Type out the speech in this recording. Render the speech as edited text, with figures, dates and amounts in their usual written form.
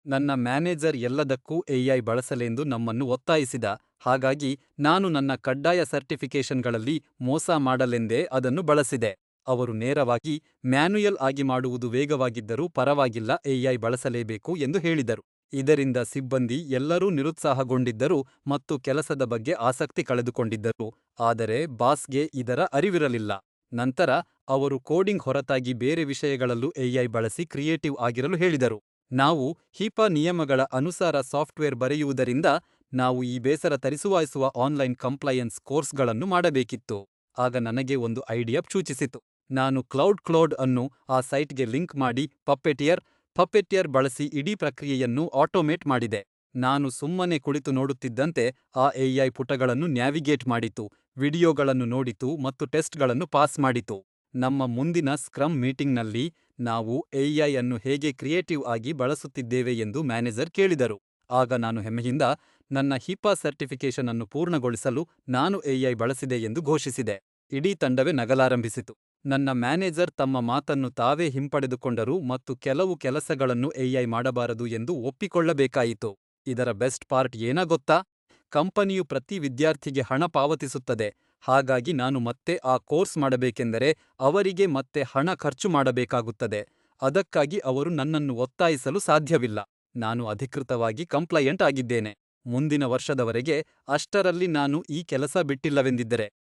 ನನ್ನ ಮ್ಯಾನೇಜರ್ ಎಲ್ಲದಕ್ಕೂ ಎಐ ಬಳಸಲೆಂದು ನಮ್ಮನ್ನು ಒತ್ತಾಯಿಸಿದ, ಹಾಗಾಗಿ ನಾನು ನನ್ನ ಕಡ್ಡಾಯ ಸರ್ಟಿಫಿಕೇಷನ್ಗಳಲ್ಲಿ ಮೋಸ ಮಾಡಲೆಂದೇ ಅದನ್ನು ಬಳಸಿದೆ. ಅವರು ನೇರವಾಗಿ ಮ್ಯಾನ್ಯುಯಲ್ ಆಗಿ ಮಾಡುವುದು ವೇಗವಾಗಿದ್ದರೂ ಪರವಾಗಿಲ್ಲ ಎಐ ಬಳಸಲೇಬೇಕು ಎಂದು ಹೇಳಿದರು. ಇದರಿಂದ ಸಿಬ್ಬಂದಿ ಎಲ್ಲರೂ ನಿರುತ್ಸಾಹಗೊಂಡಿದ್ದರು ಮತ್ತು ಕೆಲಸದ ಬಗ್ಗೆ ಆಸಕ್ತಿ ಕಳೆದುಕೊಂಡಿದ್ದರು, ಆದರೆ ಬಾಸ್ಗೆ ಇದರ ಅರಿವಿರಲಿಲ್ಲ. ನಂತರ ಅವರು ಕೋಡಿಂಗ್ ಹೊರತಾಗಿ ಬೇರೆ ವಿಷಯಗಳಲ್ಲೂ ಎಐ ಬಳಸಿ ಕ್ರಿಯೇಟಿವ್ ಆಗಿರಲು ಹೇಳಿದರು. ನಾವು ಹಿಪಾ ನಿಯಮಗಳ ಅನುಸಾರ ಸಾಫ್ಟ್ವೇರ್ ಬರೆಯುವುದರಿಂದ ನಾವು ಈ ಬೇಸರ ತರಿಸುವಾಯಿಸುವ ಆನ್ಲೈನ್ ಕಂಪ್ಲೈಯನ್ಸ್ ಕೋರ್ಸ್ಗಳನ್ನು ಮಾಡಬೇಕಿತ್ತು. ಆಗ ನನಗೆ ಒಂದು ಐಡಿಯಾ ಸೂಚಿಸಿತು. ನಾನು ಕ್ಲೌಡ್ ಅನ್ನು ಆ ಸೈಟ್ಗೆ ಲಿಂಕ್ ಮಾಡಿ ಪಪ್ಪೆಟಿಯರ್ ಬಳಸಿ ಇಡೀ ಪ್ರಕ್ರಿಯೆಯನ್ನು ಆಟೋಮೇಟ್ ಮಾಡಿದೆ. ನಾನು ಸುಮ್ಮನೆ ಕುಳಿತು ನೋಡುತ್ತಿದ್ದಂತೆ ಆ ಎಐ ಪುಟಗಳನ್ನು ನ್ಯಾವಿಗೇಟ್ ಮಾಡಿತು, ವಿಡಿಯೋಗಳನ್ನು ನೋಡಿತು ಮತ್ತು ಟೆಸ್ಟ್ಗಳನ್ನು ಪಾಸ್ ಮಾಡಿತು. ನಮ್ಮ ಮುಂದಿನ ಸ್ಕ್ರಮ್ ಮೀಟಿಂಗ್ನಲ್ಲಿ ನಾವು ಎಐ ಅನ್ನು ಹೇಗೆ ಕ್ರಿಯೇಟಿವ್ ಆಗಿ ಬಳಸುತ್ತಿದ್ದೇವೆ ಎಂದು ಮ್ಯಾನೇಜರ್ ಕೇಳಿದರು. ಆಗ ನಾನು ಹೆಮ್ಮೆಯಿಂದ ನನ್ನ ಹಿಪಾ ಸರ್ಟಿಫಿಕೇಶನ್ ಅನ್ನು ಪೂರ್ಣಗೊಳಿಸಲು ನಾನು ಎಐ ಬಳಸಿದೆ ಎಂದು ಘೋಷಿಸಿದೆ. ಇಡೀ ತಂಡವೇ ನಗಲಾರಂಭಿಸಿತು. ನನ್ನ ಮ್ಯಾನೇಜರ್ ತಮ್ಮ ಮಾತನ್ನು ತಾವೇ ಹಿಂಪಡೆದುಕೊಂಡರು ಮತ್ತು ಕೆಲವು ಕೆಲಸಗಳನ್ನು ಎಐ ಮಾಡಬಾರದು ಎಂದು ಒಪ್ಪಿಕೊಳ್ಳಬೇಕಾಯಿತು. ಇದರ ಬೆಸ್ಟ್ ಪಾರ್ಟ್ ಏನಾ ಗೊತ್ತಾ? ಕಂಪನಿಯು ಪ್ರತಿ ವಿದ್ಯಾರ್ಥಿಗೆ ಹಣ ಪಾವತಿಸುತ್ತದೆ, ಹಾಗಾಗಿ ನಾನು ಮತ್ತೆ ಆ ಕೋರ್ಸ್ ಮಾಡಬೇಕೆಂದರೆ ಅವರಿಗೆ ಮತ್ತೆ ಹಣ ಖರ್ಚು ಮಾಡಬೇಕಾಗುತ್ತದೆ. ಅದಕ್ಕಾಗಿ ಅವರು ನನ್ನನ್ನು ಒತ್ತಾಯಿಸಲು ಸಾಧ್ಯವಿಲ್ಲ. ನಾನು ಅಧಿಕೃತವಾಗಿ ಕಂಪ್ಲೈಯಂಟ್ ಆಗಿದ್ದೇನೆ. ಮುಂದಿನ ವರ್ಷದವರೆಗೆ ಅಷ್ಟರಲ್ಲಿ ನಾನು ಈ ಕೆಲಸ ಬಿಟ್ಟಿಲ್ಲವೆಂದಿದ್ದರೆ